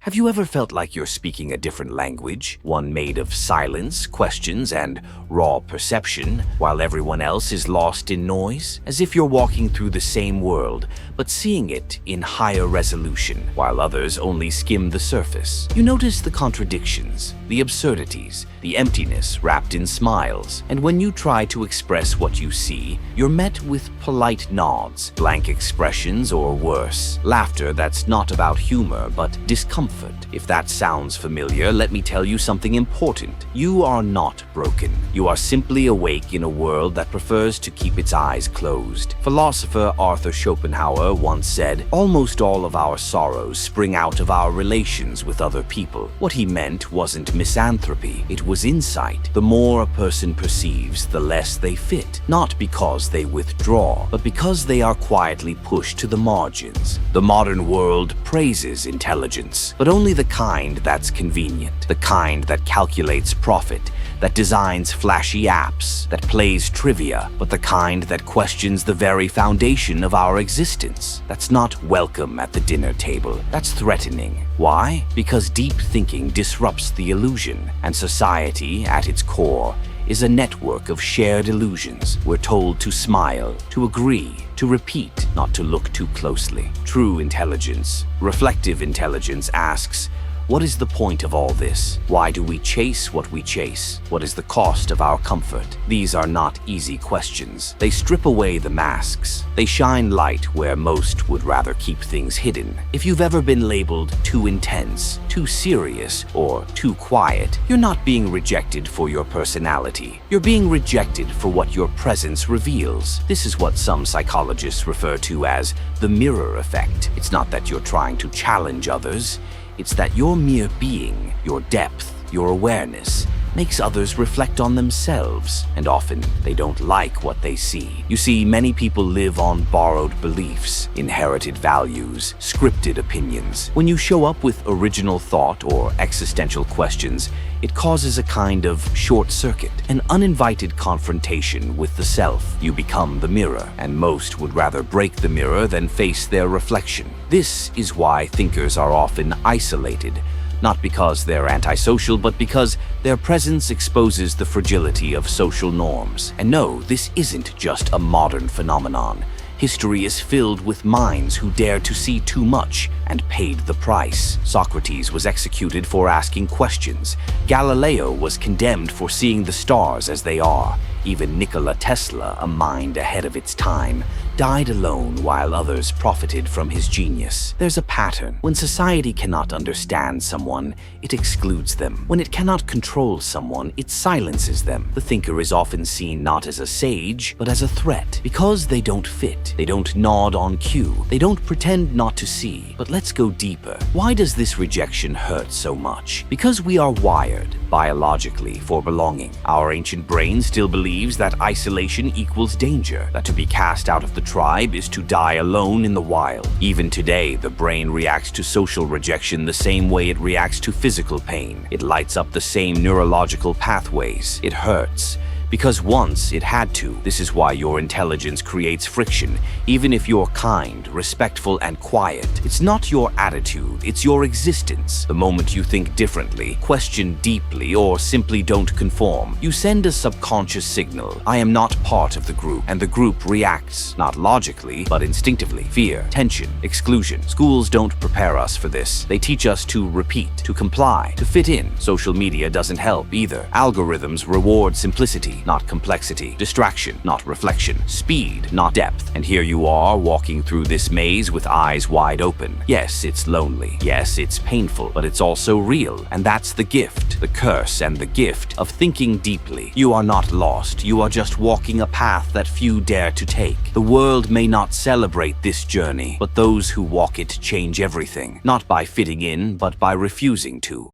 Have you ever felt like you're speaking a different language, one made of silence, questions, and raw perception, while everyone else is lost in noise? As if you're walking through the same world, but seeing it in higher resolution, while others only skim the surface. You notice the contradictions, the absurdities, the emptiness wrapped in smiles, and when you try to express what you see, you're met with polite nods, blank expressions, or worse, laughter that's not about humor but discomfort. If that sounds familiar, let me tell you something important. You are not broken. You are simply awake in a world that prefers to keep its eyes closed. Philosopher Arthur Schopenhauer once said, "Almost all of our sorrows spring out of our relations with other people." What he meant wasn't misanthropy, it was insight. The more a person perceives, the less they fit. Not because they withdraw, but because they are quietly pushed to the margins. The modern world praises intelligence, but only the kind that's convenient, the kind that calculates profit, that designs flashy apps, that plays trivia, but the kind that questions the very foundation of our existence. That's not welcome at the dinner table. That's threatening. Why? Because deep thinking disrupts the illusion, and society, at its core, is a network of shared illusions. We're told to smile, to agree, to repeat, not to look too closely. True intelligence, reflective intelligence asks, what is the point of all this? Why do we chase what we chase? What is the cost of our comfort? These are not easy questions. They strip away the masks. They shine light where most would rather keep things hidden. If you've ever been labeled too intense, too serious, or too quiet, you're not being rejected for your personality. You're being rejected for what your presence reveals. This is what some psychologists refer to as the mirror effect. It's not that you're trying to challenge others. It's that your mere being, your depth, your awareness, makes others reflect on themselves, and often they don't like what they see. You see, many people live on borrowed beliefs, inherited values, scripted opinions. When you show up with original thought or existential questions, it causes a kind of short circuit, an uninvited confrontation with the self. You become the mirror, and most would rather break the mirror than face their reflection. This is why thinkers are often isolated, not because they're antisocial, but because their presence exposes the fragility of social norms. And no, this isn't just a modern phenomenon. History is filled with minds who dared to see too much and paid the price. Socrates was executed for asking questions. Galileo was condemned for seeing the stars as they are. Even Nikola Tesla, a mind ahead of its time, died alone while others profited from his genius. There's a pattern. When society cannot understand someone, it excludes them. When it cannot control someone, it silences them. The thinker is often seen not as a sage, but as a threat. Because they don't fit, they don't nod on cue, they don't pretend not to see. But let's go deeper. Why does this rejection hurt so much? Because we are wired, biologically, for belonging. Our ancient brain still believes that isolation equals danger, that to be cast out of the tribe is to die alone in the wild. Even today, the brain reacts to social rejection the same way it reacts to physical pain. It lights up the same neurological pathways. It hurts. Because once it had to. This is why your intelligence creates friction, even if you're kind, respectful, and quiet. It's not your attitude, it's your existence. The moment you think differently, question deeply, or simply don't conform, you send a subconscious signal. I am not part of the group, and the group reacts, not logically, but instinctively. Fear, tension, exclusion. Schools don't prepare us for this. They teach us to repeat, to comply, to fit in. Social media doesn't help either. Algorithms reward simplicity, not complexity, distraction, not reflection, speed, not depth. And here you are, walking through this maze with eyes wide open. Yes, it's lonely. Yes, it's painful, but it's also real. And that's the gift, the curse and the gift of thinking deeply. You are not lost. You are just walking a path that few dare to take. The world may not celebrate this journey, but those who walk it change everything, not by fitting in, but by refusing to.